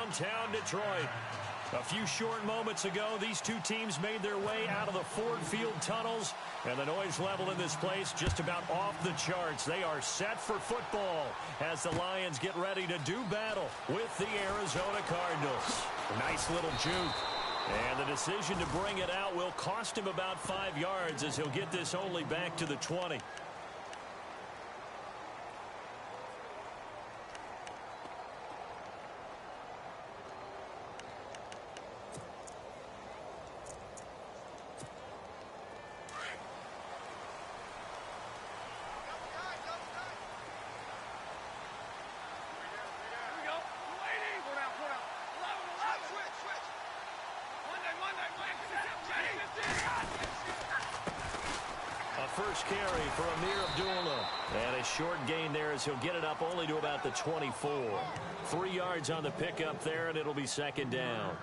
downtown Detroit. A few short moments ago, these two teams made their way out of the Ford Field tunnels, and the noise level in this place just about off the charts. They are set for football as the Lions get ready to do battle with the Arizona Cardinals. Nice little juke. And the decision to bring it out will cost him about 5 yards as he'll get this only back to the 20. First carry for Amir Abdullah. And a short gain there as he'll get it up only to about the 24. 3 yards on the pickup there, and it'll be second down.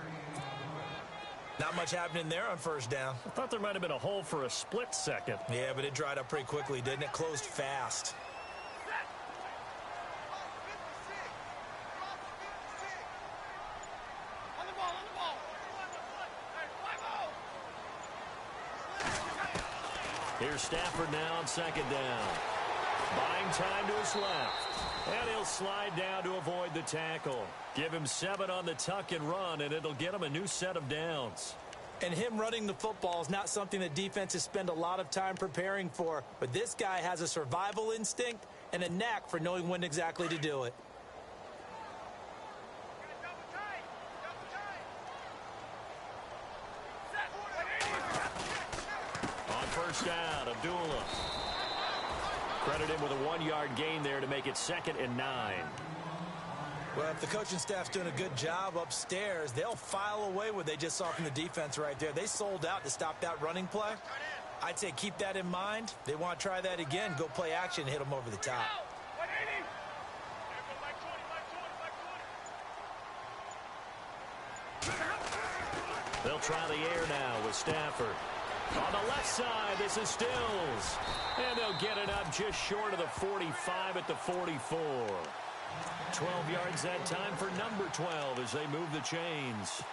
Not much happening there on first down. I thought there might have been a hole for a split second. Yeah, but it dried up pretty quickly, didn't it? Closed fast. Here's Stafford now on second down. Buying time to his left. And he'll slide down to avoid the tackle. Give him 7 on the tuck and run, and it'll get him a new set of downs. And him running the football is not something that defenses spend a lot of time preparing for. But this guy has a survival instinct and a knack for knowing when exactly to do it. First down, Abdullah. Credit him with a 1-yard gain there to make it 2nd and 9. Well, if the coaching staff's doing a good job upstairs, they'll file away what they just saw from the defense right there. They sold out to stop that running play. I'd say keep that in mind. They want to try that again. Go play action and hit them over the top. They'll try the air now with Stafford. On the left side, this is Stills. And they'll get it up just short of the 45 at the 44. 12 yards that time for number 12 as they move the chains.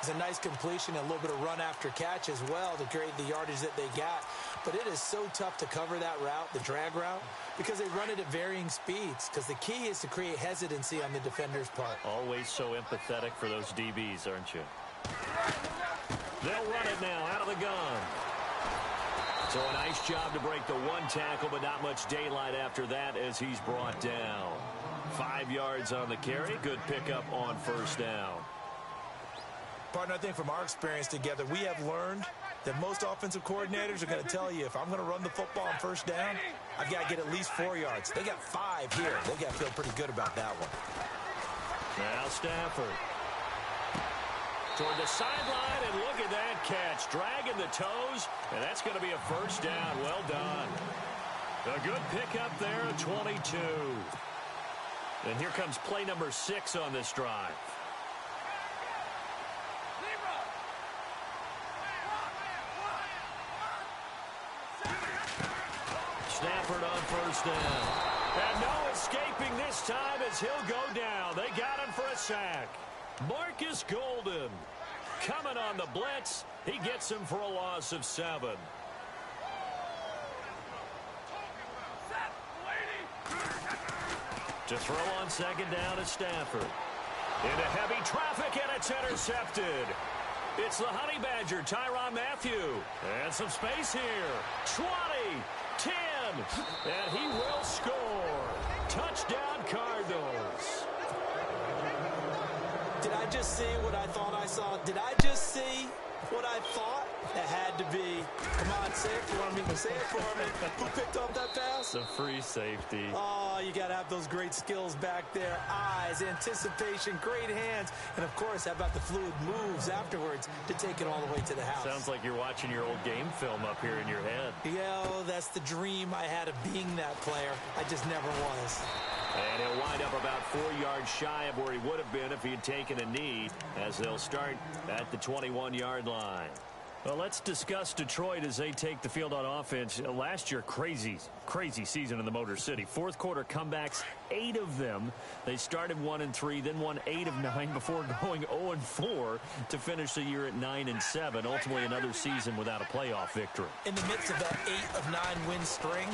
It's a nice completion, a little bit of run after catch as well to create the yardage that they got. But it is so tough to cover that route, the drag route, because they run it at varying speeds. Because the key is to create hesitancy on the defender's part. Always so empathetic for those DBs, aren't you? They'll run it now out of the gun. So a nice job to break the 1 tackle, but not much daylight after that as he's brought down. 5 yards on the carry. Good pickup on first down. Partner, I think from our experience together, we have learned that most offensive coordinators are going to tell you, if I'm going to run the football on first down, I've got to get at least 4 yards. They got 5 here. They got to feel pretty good about that one. Now Stafford. Toward the sideline, and look at that catch. Dragging the toes, and that's going to be a first down. Well done. A good pickup there at 22. And here comes play number 6 on this drive. Stafford on first down. And no escaping this time as he'll go down. They got him for a sack. Marcus Golden coming on the blitz. He gets him for a loss of 7. To throw on second down is Stafford. Into heavy traffic, and it's intercepted. It's the Honey Badger, Tyrann Mathieu. And some space here. 20, 10, and he will score. Touchdown, Cardinals. Did I just see what I thought I saw? Did I just see what I thought? It had to be. Come on, say it for me. Say it for me. Who picked up that pass? The free safety. Oh, you got to have those great skills back there. Eyes, anticipation, great hands. And, of course, how about the fluid moves afterwards to take it all the way to the house? Sounds like you're watching your old game film up here in your head. Yeah, that's the dream I had of being that player. I just never was. And he'll wind up about 4 yards shy of where he would have been if he had taken a knee, as they'll start at the 21-yard line. Well, let's discuss Detroit as they take the field on offense. Last year, crazy season in the Motor City. Fourth quarter comebacks, 8 of them. They started 1-3, then won 8 of 9 before going 0-4 to finish the year at 9-7. Ultimately, another season without a playoff victory. In the midst of that 8 of 9 win string,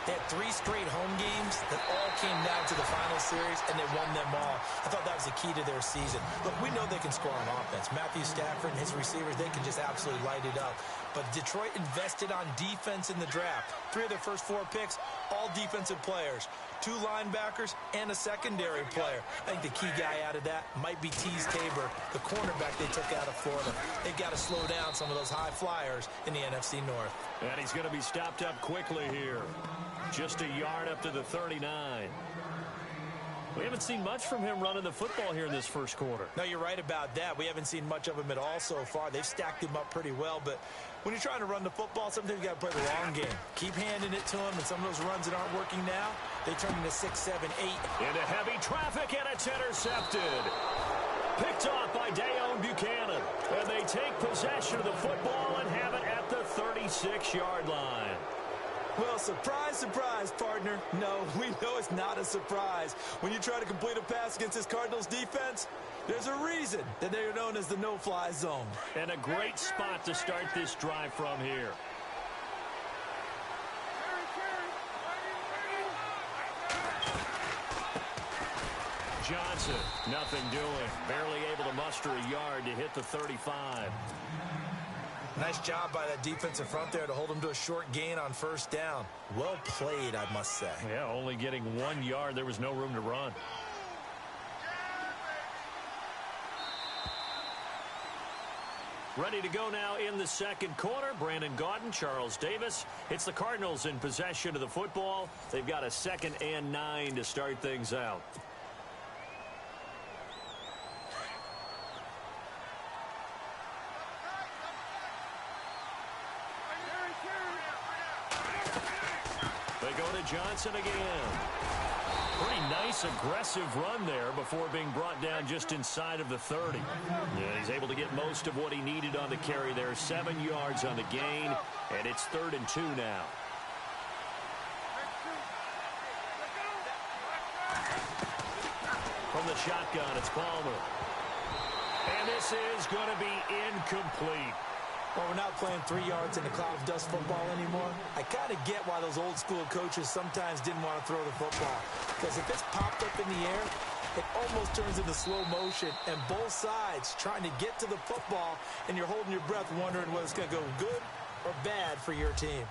they had 3 straight home games that all came down to the final series, and they won them all. I thought that was the key to their season. Look, we know they can score on offense. Matthew Stafford and his receivers, they can just absolutely light it up. But Detroit invested on defense in the draft. 3 of their first 4 picks, all defensive players. 2 linebackers and a secondary player. I think the key guy out of that might be Teez Tabor, the cornerback they took out of Florida. They've got to slow down some of those high flyers in the NFC North. And he's going to be stopped up quickly here. Just a yard up to the 39. We haven't seen much from him running the football here in this first quarter. No, you're right about that. We haven't seen much of him at all so far. They've stacked him up pretty well, but when you're trying to run the football, sometimes you got to play the long game. Keep handing it to him, and some of those runs that aren't working now, they turn into 6, 7, 8. Into heavy traffic, and it's intercepted. Picked off by Dayon Buchanan. And they take possession of the football and have it at the 36-yard line. Well, surprise, surprise, partner. No, we know it's not a surprise. When you try to complete a pass against this Cardinals defense, there's a reason that they are known as the no-fly zone. And a great spot to start this drive from here. Johnson, nothing doing. Barely able to muster a yard to hit the 35. Nice job by that defensive front there to hold him to a short gain on first down. Well played, I must say. Yeah, only getting 1 yard. There was no room to run. Ready to go now in the second quarter. Brandon Gaudin, Charles Davis. It's the Cardinals in possession of the football. They've got a 2nd and 9 to start things out. Johnson again. Pretty nice, aggressive run there before being brought down just inside of the 30. Yeah, he's able to get most of what he needed on the carry there. 7 yards on the gain, and it's 3rd and 2 now. From the shotgun, it's Palmer. And this is going to be incomplete. Well, we're not playing 3 yards in a cloud of dust football anymore. I kind of get why those old school coaches sometimes didn't want to throw the football. Because if it's popped up in the air, it almost turns into slow motion. And both sides trying to get to the football, and you're holding your breath wondering whether it's going to go good or bad for your team.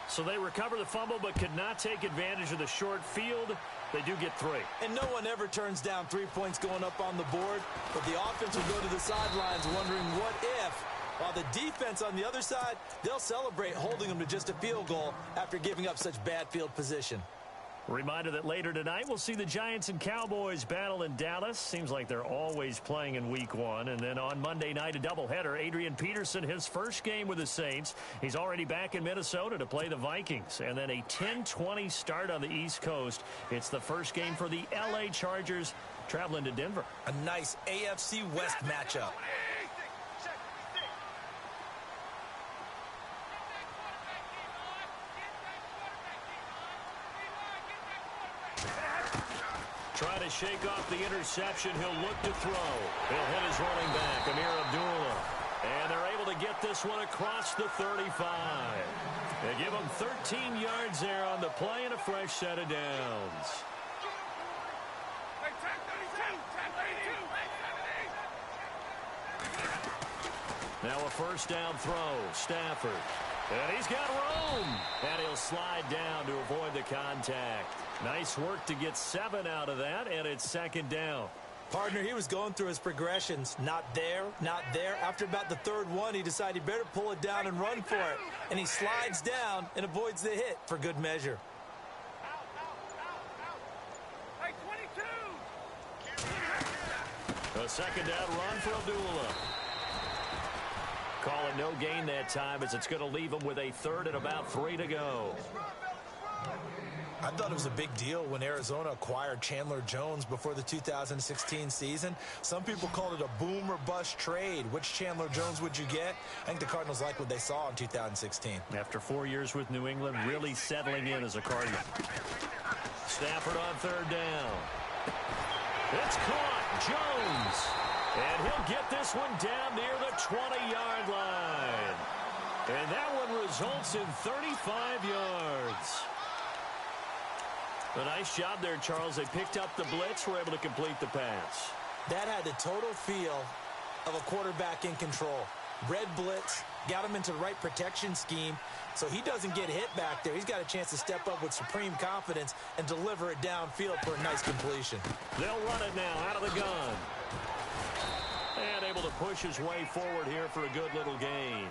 So they recover the fumble but could not take advantage of the short field. They do get 3. And no one ever turns down 3 points going up on the board. But the offense will go to the sidelines wondering what if. While the defense on the other side, they'll celebrate holding them to just a field goal after giving up such bad field position. Reminder that later tonight we'll see the Giants and Cowboys battle in Dallas. Seems like they're always playing in week 1. And then on Monday night, a doubleheader. Adrian Peterson, his first game with the Saints. He's already back in Minnesota to play the Vikings. And then a 10:20 start on the East Coast. It's the first game for the L.A. Chargers traveling to Denver. A nice AFC West matchup. Trying to shake off the interception. He'll look to throw. He'll hit his running back, Amir Abdullah. And they're able to get this one across the 35. They give him 13 yards there on the play and a fresh set of downs. Now a first down throw. Stafford. And he's got room. And he'll slide down to avoid the contact. Nice work to get 7 out of that, and it's 2nd down. Partner, he was going through his progressions. Not there, not there. After about the 3rd one, he decided he better pull it down and run for it. And he slides down and avoids the hit for good measure. A 2nd down run for Abdullah. Call it no gain that time as it's going to leave him with a 3rd and about 3 to go. I thought it was a big deal when Arizona acquired Chandler Jones before the 2016 season. Some people called it a boom or bust trade. Which Chandler Jones would you get? I think the Cardinals like what they saw in 2016. After 4 years with New England, really settling in as a Cardinal. Stafford on third down. It's caught. Jones. And he'll get this one down near the 20-yard line. And that one results in 35 yards. A nice job there, Charles. They picked up the blitz, were able to complete the pass. That had the total feel of a quarterback in control. Red blitz, got him into the right protection scheme, so he doesn't get hit back there. He's got a chance to step up with supreme confidence and deliver it downfield for a nice completion. They'll run it now out of the gun. And able to push his way forward here for a good little gain.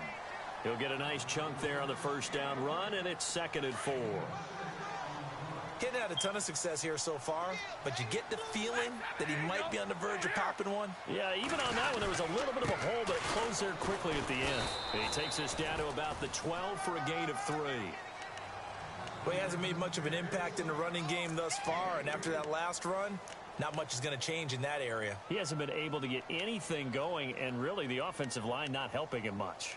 He'll get a nice chunk there on the first down run, and it's 2nd and 4. Getting had a ton of success here so far, but you get the feeling that he might be on the verge of popping one. Yeah, even on that one, there was a little bit of a hole, but it closed there quickly at the end. He takes us down to about the 12 for a gain of 3. Well, he hasn't made much of an impact in the running game thus far, and after that last run, not much is going to change in that area. He hasn't been able to get anything going, and really the offensive line not helping him much.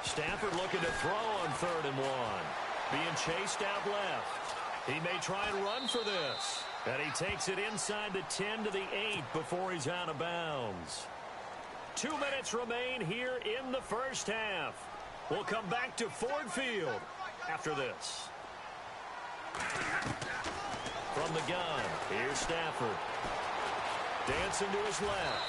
Stafford looking to throw on 3rd and 1. Being chased out left. He may try and run for this. And he takes it inside the 10 to the 8 before he's out of bounds. 2 minutes remain here in the first half. We'll come back to Ford Field after this. From the gun, here's Stafford. Dancing to his left.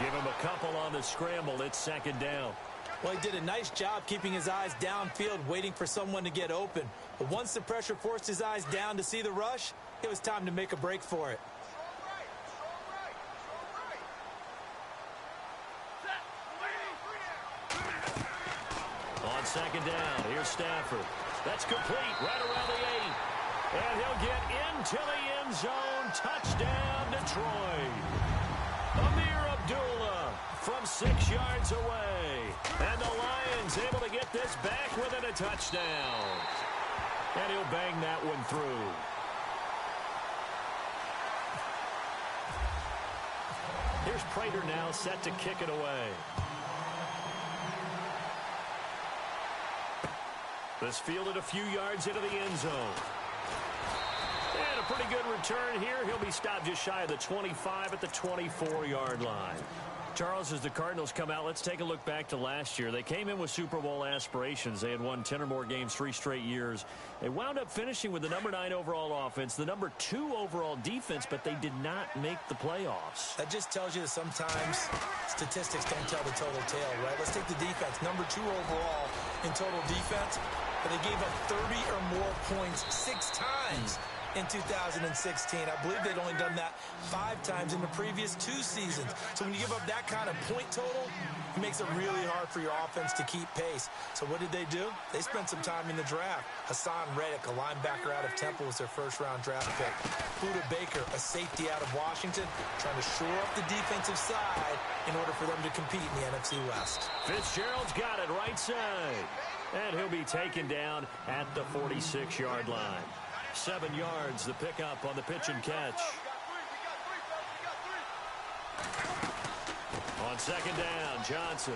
Give him a couple on the scramble. It's 2nd down. Well, he did a nice job keeping his eyes downfield, waiting for someone to get open. But once the pressure forced his eyes down to see the rush, it was time to make a break for it. On 2nd down, here's Stafford. That's complete right around the 8. And he'll get into the end zone. Touchdown, Detroit. Amir Abdullah from 6 yards away. And the Lions able to get this back within a touchdown. And he'll bang that one through. Here's Prater now set to kick it away. This fielded a few yards into the end zone. And a pretty good return here. He'll be stopped just shy of the 25 at the 24-yard line. Charles, as the Cardinals come out, let's take a look back to last year. They came in with Super Bowl aspirations. They had won 10 or more games 3 straight years. They wound up finishing with the number 9 overall offense, the number 2 overall defense, but they did not make the playoffs. That just tells you that sometimes statistics don't tell the total tale, right? Let's take the defense. Number 2 overall in total defense, but they gave up 30 or more points 6 times. In 2016. I believe they'd only done that 5 times in the previous 2 seasons. So when you give up that kind of point total, it makes it really hard for your offense to keep pace. So what did they do? They spent some time in the draft. Hassan Reddick, a linebacker out of Temple, was their first-round draft pick. Buda Baker, a safety out of Washington, trying to shore up the defensive side in order for them to compete in the NFC West. Fitzgerald's got it right side. And he'll be taken down at the 46-yard line. 7 yards, the pickup on the pitch and catch. On 2nd down, Johnson.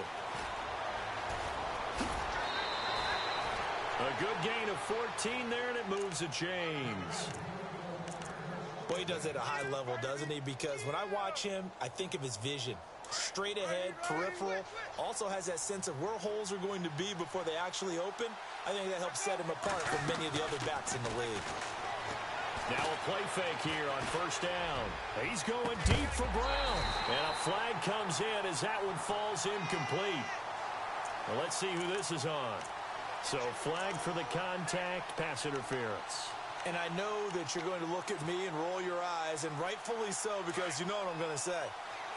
A good gain of 14 there, and it moves the chains. Boy, he does it at a high level, doesn't he? Because when I watch him, I think of his vision. Straight ahead, peripheral, also has that sense of where holes are going to be before they actually open. I think that helps set him apart from many of the other backs in the league. Now a play fake here on 1st down. He's going deep for Brown. And a flag comes in as that one falls incomplete. Well, let's see who this is on. So flag for the contact, pass interference. And I know that you're going to look at me and roll your eyes, and rightfully so, because you know what I'm going to say.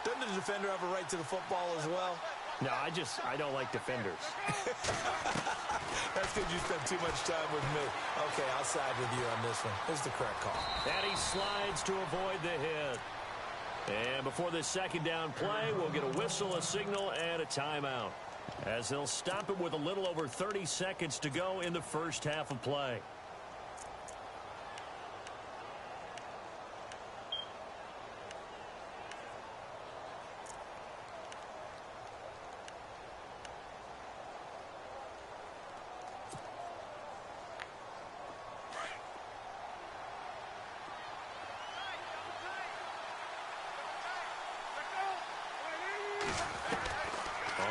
Doesn't the defender have a right to the football as well? No, I don't like defenders. That's because you spent too much time with me. Okay, I'll side with you on this one. Here's the correct call. And he slides to avoid the hit. And before this second down play, we'll get a whistle, a signal, and a timeout, as they'll stop it with a little over 30 seconds to go in the first half of play.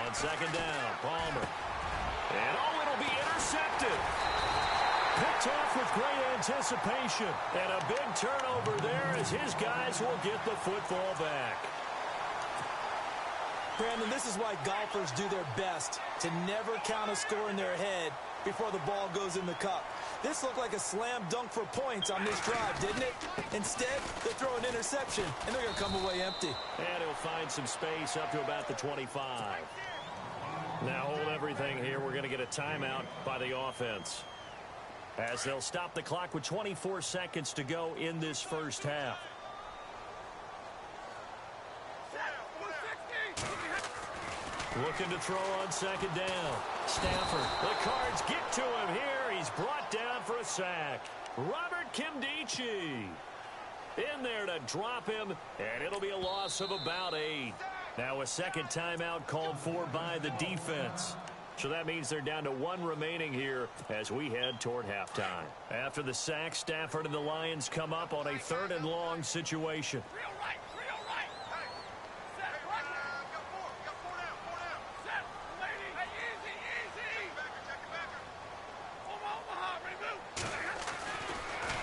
On second down, Palmer. And it'll be intercepted. Picked off with great anticipation. And a big turnover there as his guys will get the football back. Brandon, this is why golfers do their best to never count a score in their head before the ball goes in the cup. This looked like a slam dunk for points on this drive, didn't it? Instead, they throw an interception, and they're going to come away empty. And he'll find some space up to about the 25. Now hold everything here. We're going to get a timeout by the offense, as they'll stop the clock with 24 seconds to go in this first half. Looking to throw on second down. Stafford. The Cards get to him here. He's brought down for a sack. Robert Kimdichie in there to drop him, and it'll be a loss of about 8. Now a second timeout called for by the defense. So that means they're down to 1 remaining here as we head toward halftime. After the sack, Stafford and the Lions come up on a 3rd and long situation.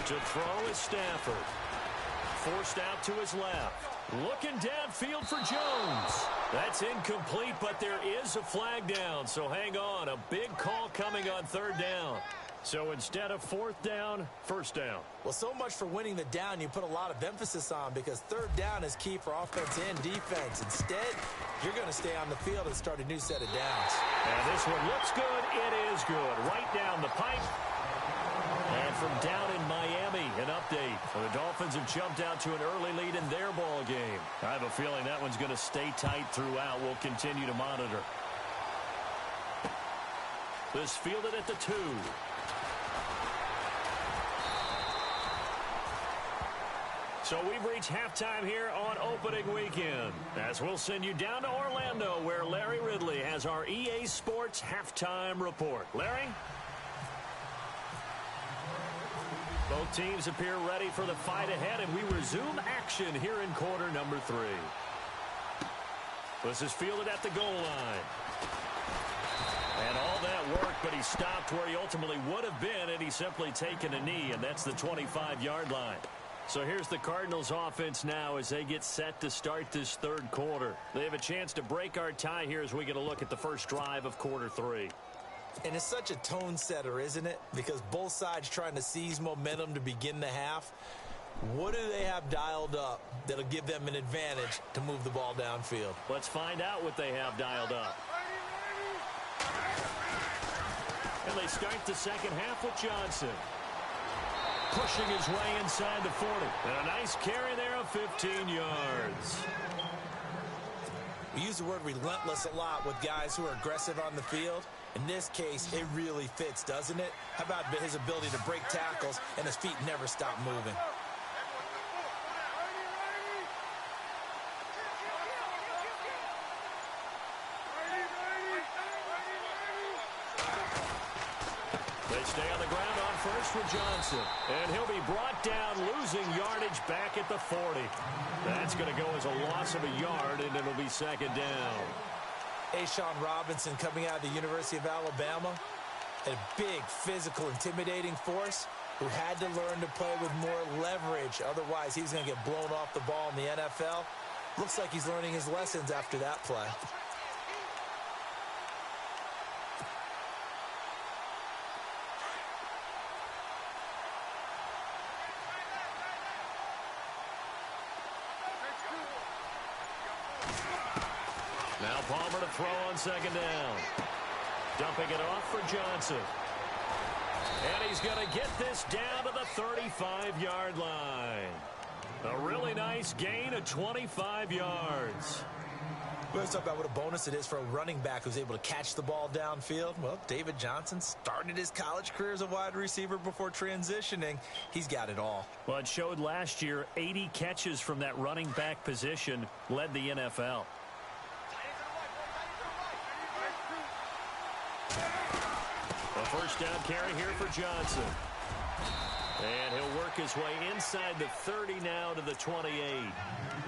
To throw is Stafford. Forced out to his left. Looking downfield for Jones. That's incomplete, but there is a flag down, so hang on. A big call coming on 3rd down. So instead of 4th down, 1st down. Well, so much for winning the down you put a lot of emphasis on, because 3rd down is key for offense and defense. Instead, you're going to stay on the field and start a new set of downs. And this one looks good. It is good. Right down the pipe. And from down in Miami, an update. The Dolphins have jumped out to an early lead in their ball game. I have a feeling that one's going to stay tight throughout. We'll continue to monitor. This fielded at the 2. So we've reached halftime here on opening weekend, as we'll send you down to Orlando, where Larry Ridley has our EA Sports halftime report. Larry? Both teams appear ready for the fight ahead, and we resume action here in quarter number 3. This is fielded at the goal line. And all that work, but he stopped where he ultimately would have been, and he's simply taken a knee, and that's the 25-yard line. So here's the Cardinals offense now as they get set to start this 3rd quarter. They have a chance to break our tie here as we get a look at the first drive of quarter 3. And it's such a tone setter, isn't it? Because both sides trying to seize momentum to begin the half. What do they have dialed up that'll give them an advantage to move the ball downfield? Let's find out what they have dialed up. And they start the second half with Johnson. Pushing his way inside the 40. And a nice carry there of 15 yards. We use the word relentless a lot with guys who are aggressive on the field. In this case, it really fits, doesn't it? How about his ability to break tackles and his feet never stop moving? They stay on the ground on first with Johnson. And he'll be brought down, losing yardage back at the 40. That's going to go as a loss of a yard, and it'll be second down. Ashawn Robinson, coming out of the University of Alabama, a big, physical, intimidating force who had to learn to play with more leverage. Otherwise, he's going to get blown off the ball in the NFL. Looks like he's learning his lessons after that play. Now Palmer to throw on second down. Dumping it off for Johnson. And he's going to get this down to the 35-yard line. A really nice gain of 25 yards. Let's talk about what a bonus it is for a running back who's able to catch the ball downfield. Well, David Johnson started his college career as a wide receiver before transitioning. He's got it all. Well, it showed last year 80 catches from that running back position led the NFL. A first down carry here for Johnson. And he'll work his way inside the 30 now to the 28.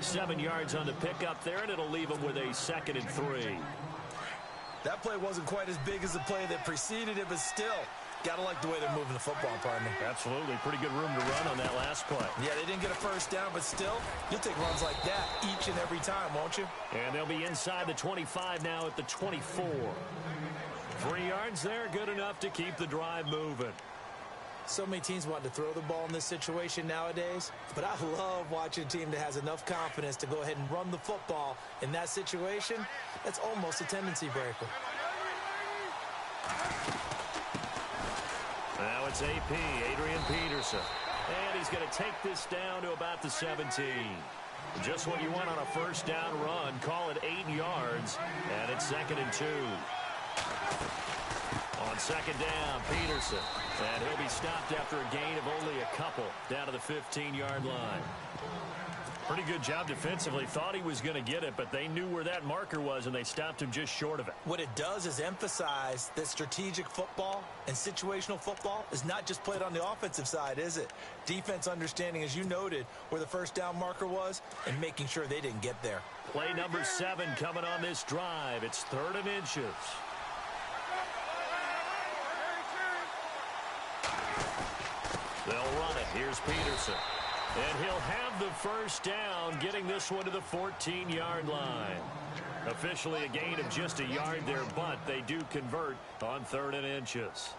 7 yards on the pickup there, and it'll leave him with a 2nd and 3. That play wasn't quite as big as the play that preceded it, but still, got to like the way they're moving the football, partner. Absolutely. Pretty good room to run on that last play. Yeah, they didn't get a first down, but still, you'll take runs like that each and every time, won't you? And they'll be inside the 25 now at the 24. 3 yards there, good enough to keep the drive moving. So many teams want to throw the ball in this situation nowadays, but I love watching a team that has enough confidence to go ahead and run the football in that situation. That's almost a tendency breaker. Now it's AP, Adrian Peterson. And he's going to take this down to about the 17. Just what you want on a first down run. Call it 8 yards, and it's 2nd and 2. On second down, Peterson. And he'll be stopped after a gain of only a couple down to the 15-yard line. Pretty good job defensively. Thought he was going to get it, but they knew where that marker was, and they stopped him just short of it. What it does is emphasize that strategic football and situational football is not just played on the offensive side, is it? Defense understanding, as you noted, where the first down marker was and making sure they didn't get there. Play number 7 coming on this drive. It's 3rd and inches. They'll run it. Here's Peterson. And he'll have the first down, getting this one to the 14-yard line. Officially a gain of just a yard there, but they do convert on 3rd and inches.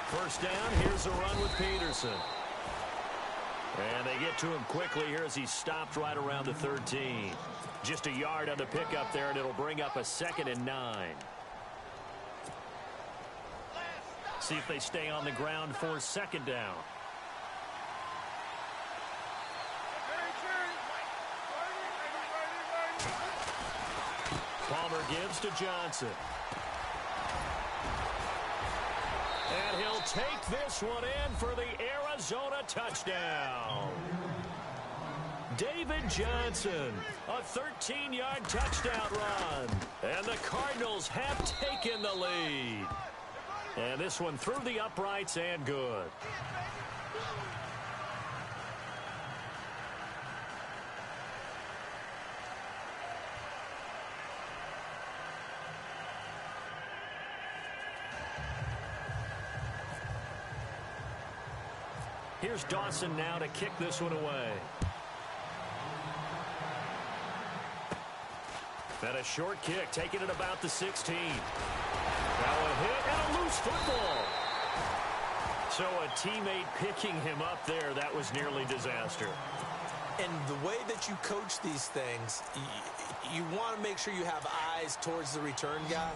First down, here's a run with Peterson. And they get to him quickly here as he's stopped right around the 13. Just a yard on the pickup there, and it'll bring up a 2nd and 9. See if they stay on the ground for 2nd down. Palmer gives to Johnson. And he'll take this one in for the Arizona touchdown. David Johnson, a 13-yard touchdown run. And the Cardinals have taken the lead. And this one through the uprights and good. Here's Dawson now to kick this one away. And a short kick, taking it about the 16. Now a hit and a loose football. So a teammate picking him up there, that was nearly disaster. And the way that you coach these things, you want to make sure you have eyes towards the return guy,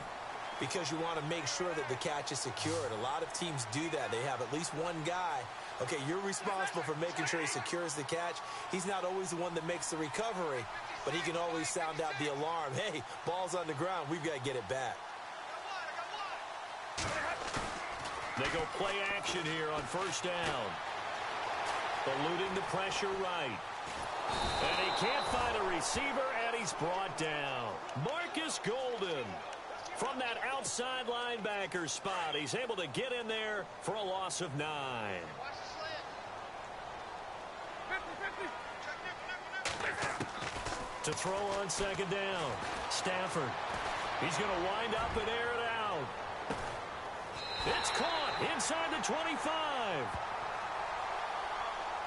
because you want to make sure that the catch is secured. A lot of teams do that. They have at least one guy. Okay, you're responsible for making sure he secures the catch. He's not always the one that makes the recovery, but he can always sound out the alarm. Hey, ball's on the ground. We've got to get it back. They go play action here on first down. Eluding the pressure right. And he can't find a receiver, and he's brought down. Marcus Golden. From that outside linebacker spot, he's able to get in there for a loss of 9. To throw on second down, Stafford. He's going to wind up and air it out. It's caught inside the 25.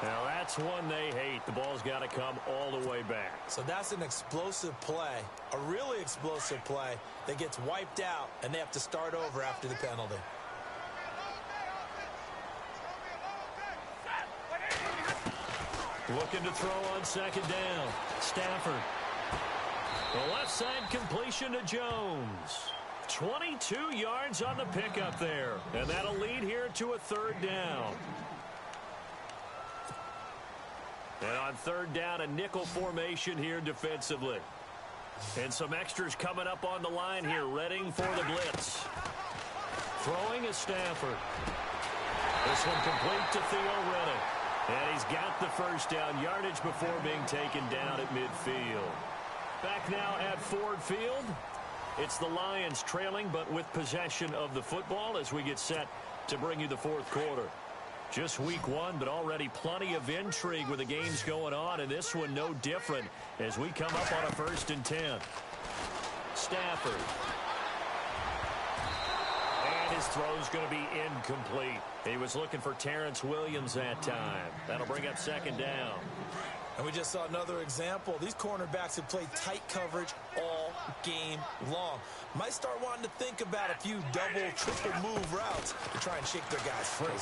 Now, that's one they hate. The ball's got to come all the way back. So that's an explosive play, a really explosive play that gets wiped out, and they have to start over after the penalty. Looking to throw on second down. Stafford. The left side completion to Jones. 22 yards on the pickup there. And that'll lead here to a third down. And on third down, a nickel formation here defensively. And some extras coming up on the line here, readying for the blitz. Throwing is Stafford. This one complete to Theo Reddick. And he's got the first down yardage before being taken down at midfield. Back now at Ford Field. It's the Lions trailing, but with possession of the football as we get set to bring you the fourth quarter. Just week one, but already plenty of intrigue with the games going on, and this one no different as we come up on a 1st and 10. Stafford. And his throw's going to be incomplete. He was looking for Terrence Williams that time. That'll bring up second down. And we just saw another example. These cornerbacks have played tight coverage all game long. Might start wanting to think about a few double, triple move routes to try and shake their guys free.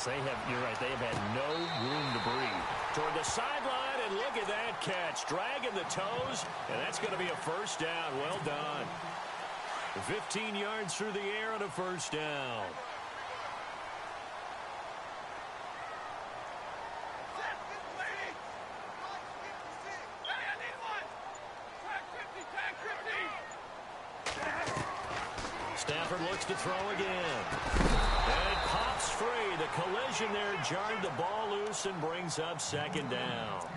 You're right, they have had no room to breathe. Toward the sideline, and look at that catch. Dragging the toes, and that's going to be a first down. Well done. 15 yards through the air and a first down. Stafford looks to throw again. And it pops free. The collision there jarred the ball loose and brings up second down.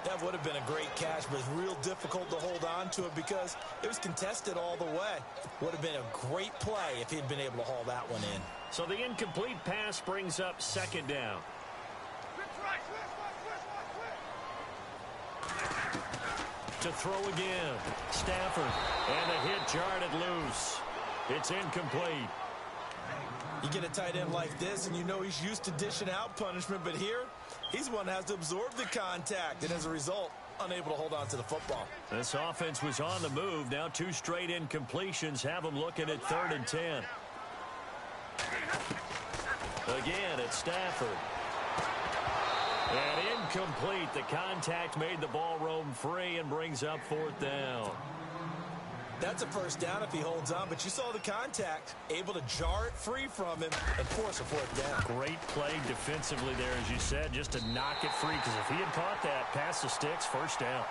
That would have been a great catch, but it's real difficult to hold on to it because it was contested all the way. Would have been a great play if he'd been able to haul that one in. So the incomplete pass brings up second down. To throw again. Stafford. And the hit jarred it loose. It's incomplete. You get a tight end like this, and you know he's used to dishing out punishment, but here, he's the one that has to absorb the contact, and as a result, unable to hold on to the football. This offense was on the move. Now 2 straight incompletions have them looking at 3rd and 10. Again, it's Stafford. And incomplete. The contact made the ball roam free and brings up 4th down. That's a first down if he holds on, but you saw the contact, able to jar it free from him and force a 4th down. Great play defensively there, as you said, just to knock it free, because if he had caught that, past the sticks, first down.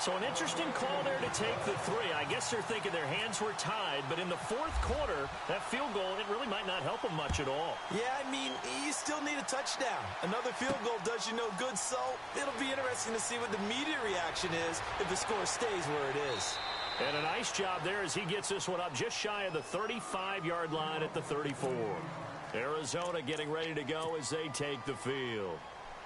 So an interesting call there to take the 3. I guess they're thinking their hands were tied, but in the 4th quarter, that field goal, it really might not help them much at all. Yeah, I mean, you still need a touchdown. Another field goal does you no good, so it'll be interesting to see what the media reaction is if the score stays where it is. And a nice job there as he gets this one up just shy of the 35-yard line at the 34. Arizona getting ready to go as they take the field.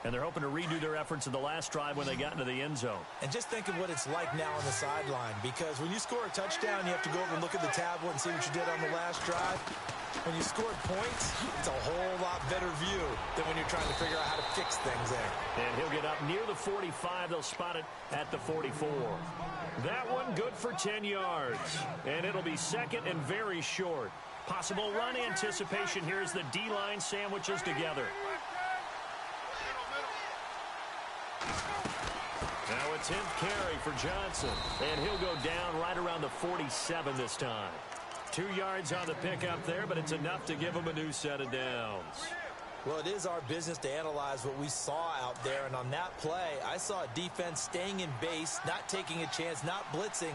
And they're hoping to redo their efforts in the last drive when they got into the end zone. And just think of what it's like now on the sideline, because when you score a touchdown, you have to go over and look at the tablet and see what you did on the last drive. When you score points, it's a whole lot better view than when you're trying to figure out how to fix things there. And he'll get up near the 45. They'll spot it at the 44. That one good for 10 yards. And it'll be second and very short. Possible run anticipation here as the D-line sandwiches together. Now a 10th carry for Johnson. And he'll go down right around the 47 this time. 2 yards on the pickup there, but it's enough to give him a new set of downs. Well, it is our business to analyze what we saw out there, and on that play, I saw a defense staying in base, not taking a chance, not blitzing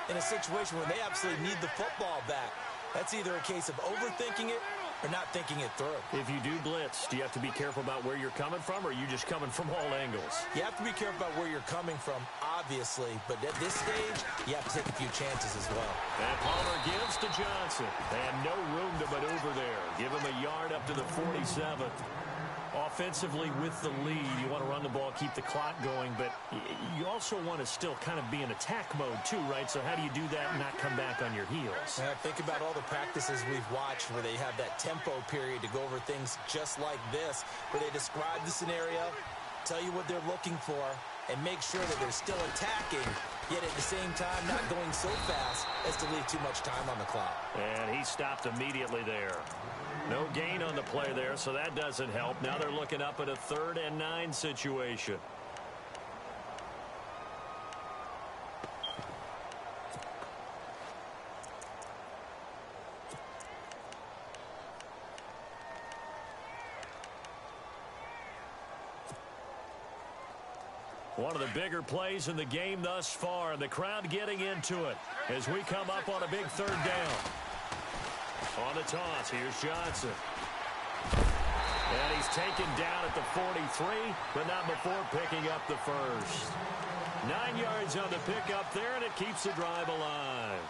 in a situation where they absolutely need the football back. That's either a case of overthinking it or not thinking it through. If you do blitz, do you have to be careful about where you're coming from, or are you just coming from all angles? You have to be careful about where you're coming from, obviously, but at this stage, you have to take a few chances as well. And Palmer gives to Johnson. And no room to maneuver there. Give him a yard up to the 47. Offensively with the lead, you want to run the ball, keep the clock going, but you also want to still kind of be in attack mode too, right? So how do you do that and not come back on your heels? Think about all the practices we've watched where they have that tempo period to go over things just like this, where they describe the scenario, tell you what they're looking for, and make sure that they're still attacking, yet at the same time not going so fast as to leave too much time on the clock. And he stopped immediately there. No gain on the play there, so that doesn't help. Now they're looking up at a 3rd and 9 situation. One of the bigger plays in the game thus far, and the crowd getting into it as we come up on a big 3rd down. On the toss, here's Johnson. And he's taken down at the 43, but not before picking up the first. 9 yards on the pickup there, and it keeps the drive alive.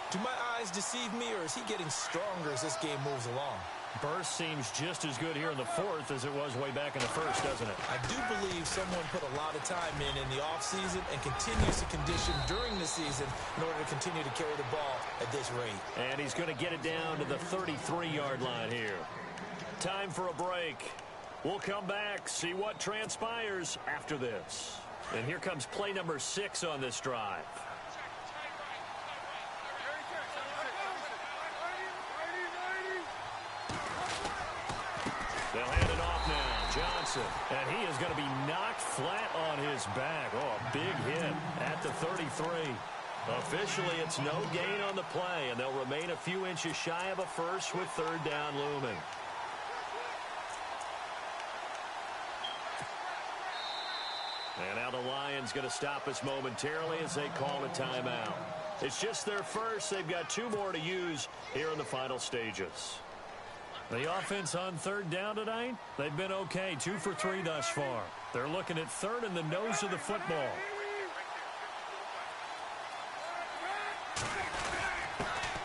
Do my eyes deceive me, or is he getting stronger as this game moves along? Burst seems just as good here in the 4th as it was way back in the 1st, doesn't it? I do believe someone put a lot of time in the offseason and continues to condition during the season in order to continue to carry the ball at this rate. And he's going to get it down to the 33-yard line here. Time for a break. We'll come back, see what transpires after this. And here comes play number 6 on this drive. They'll hand it off now. Johnson. And he is going to be knocked flat on his back. Oh, a big hit at the 33. Officially, it's no gain on the play, and they'll remain a few inches shy of a first with 3rd down looming. And now the Lions going to stop us momentarily as they call a timeout. It's just their first. They've got 2 more to use here in the final stages. The offense on 3rd down tonight, they've been okay. 2 for 3 thus far. They're looking at 3rd and the nose of the football.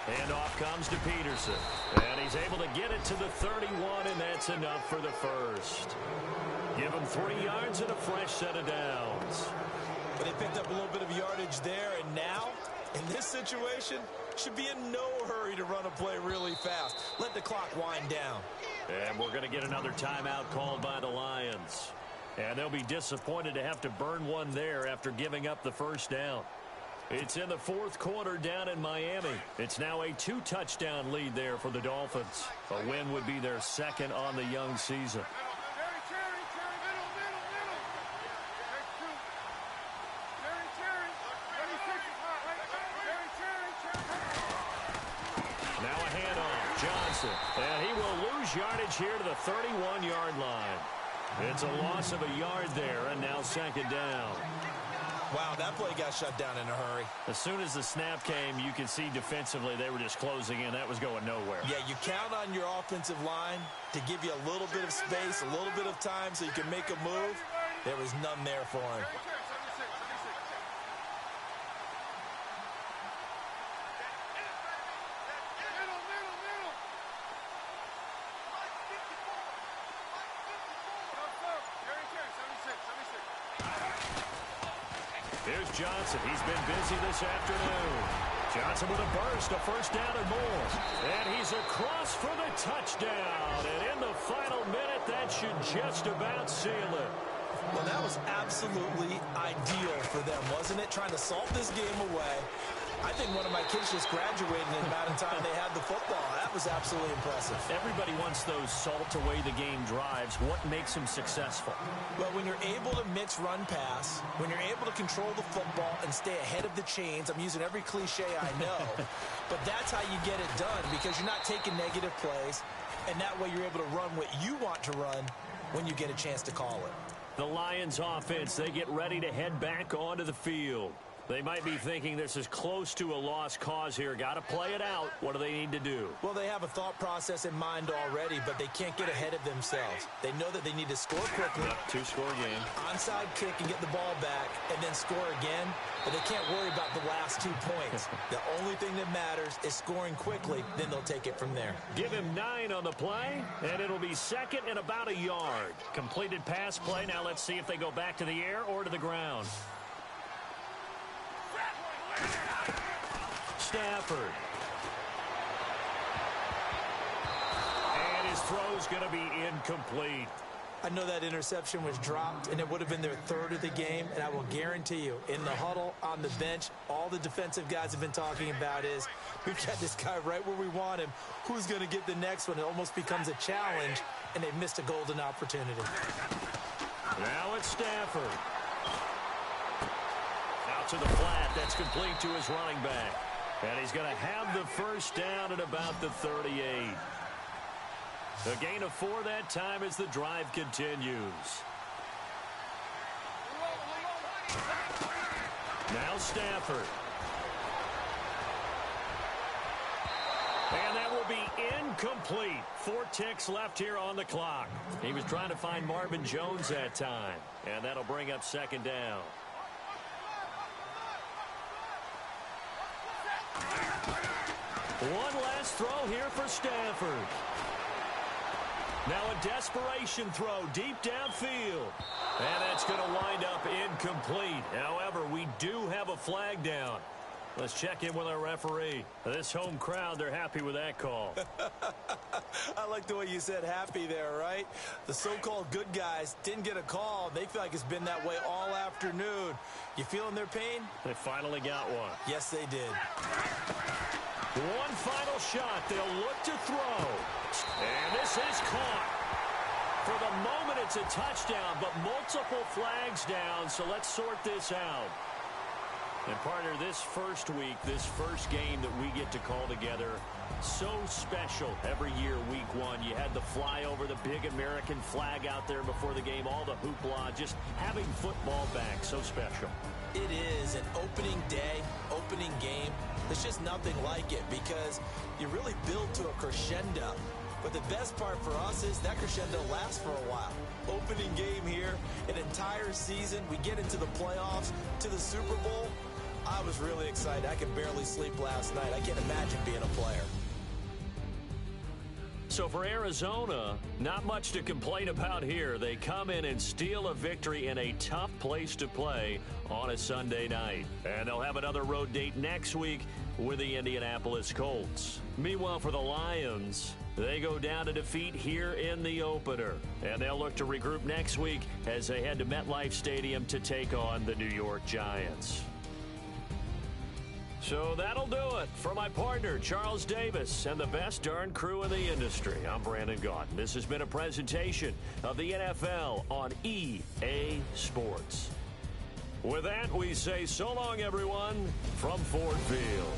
Handoff comes to Peterson. And he's able to get it to the 31, and that's enough for the first. Give him 3 yards and a fresh set of downs. But they picked up a little bit of yardage there, and now, in this situation, should be in no hurry to run a play really fast. Let the clock wind down. And we're going to get another timeout called by the Lions. And they'll be disappointed to have to burn one there after giving up the first down. It's in the 4th quarter down in Miami. It's now a 2-touchdown lead there for the Dolphins. A win would be their 2nd on the young season. And he will lose yardage here to the 31-yard line. It's a loss of a yard there, and now 2nd down. Wow, that play got shut down in a hurry. As soon as the snap came, you could see defensively they were just closing in. That was going nowhere. Yeah, you count on your offensive line to give you a little bit of space, a little bit of time so you can make a move. There was none there for him. Here's Johnson. He's been busy this afternoon. Johnson with a burst, a first down and more. And he's across for the touchdown. And in the final minute, that should just about seal it. Well, that was absolutely ideal for them, wasn't it? Trying to salt this game away. I think one of my kids just graduated in the amount of time they had the football. That was absolutely impressive. Everybody wants those salt-away-the-game drives. What makes them successful? Well, when you're able to mix run-pass, when you're able to control the football and stay ahead of the chains, I'm using every cliche I know, but that's how you get it done because you're not taking negative plays, and that way you're able to run what you want to run when you get a chance to call it. The Lions offense, they get ready to head back onto the field. They might be thinking this is close to a lost cause here. Got to play it out. What do they need to do? Well, they have a thought process in mind already, but they can't get ahead of themselves. They know that they need to score quickly. Yep, 2-score game. Onside kick and get the ball back and then score again, but they can't worry about the last 2 points. The only thing that matters is scoring quickly, then they'll take it from there. Give him 9 on the play, and it'll be 2nd and about a yard. Completed pass play. Now let's see if they go back to the air or to the ground. Stafford. And his throw's going to be incomplete. I know that interception was dropped, and it would have been their third of the game, and I will guarantee you, in the huddle, on the bench, all the defensive guys have been talking about is, we've got this guy right where we want him. Who's going to get the next one? It almost becomes a challenge, and they've missed a golden opportunity. Now it's Stafford. Out to the flat. That's complete to his running back. And he's going to have the first down at about the 38. A gain of 4 that time as the drive continues. Now Stafford. And that will be incomplete. 4 ticks left here on the clock. He was trying to find Marvin Jones that time. And that'll bring up second down. One last throw here for Stafford. Now a desperation throw deep downfield. And that's going to wind up incomplete. However, we do have a flag down. Let's check in with our referee. This home crowd, they're happy with that call. I like the way you said happy there, right? The so-called good guys didn't get a call. They feel like it's been that way all afternoon. You feeling their pain? They finally got one. Yes, they did. One final shot. They'll look to throw. And this is caught. For the moment, it's a touchdown, but multiple flags down, so let's sort this out. And, partner, this first week, this first game that we get to call together, so special every year, week 1. You had the flyover, the big American flag out there before the game, all the hoopla, just having football back, so special. It is an opening day, opening game. There's just nothing like it because you really build to a crescendo. But the best part for us is that crescendo lasts for a while. Opening game here, an entire season. We get into the playoffs, to the Super Bowl. I was really excited. I could barely sleep last night. I can't imagine being a player. So for Arizona, not much to complain about here. They come in and steal a victory in a tough place to play on a Sunday night. And they'll have another road date next week with the Indianapolis Colts. Meanwhile, for the Lions, they go down to defeat here in the opener. And they'll look to regroup next week as they head to MetLife Stadium to take on the New York Giants. So that'll do it. For my partner, Charles Davis, and the best darn crew in the industry, I'm Brandon Gaudin. This has been a presentation of the NFL on EA Sports. With that, we say so long, everyone, from Ford Field.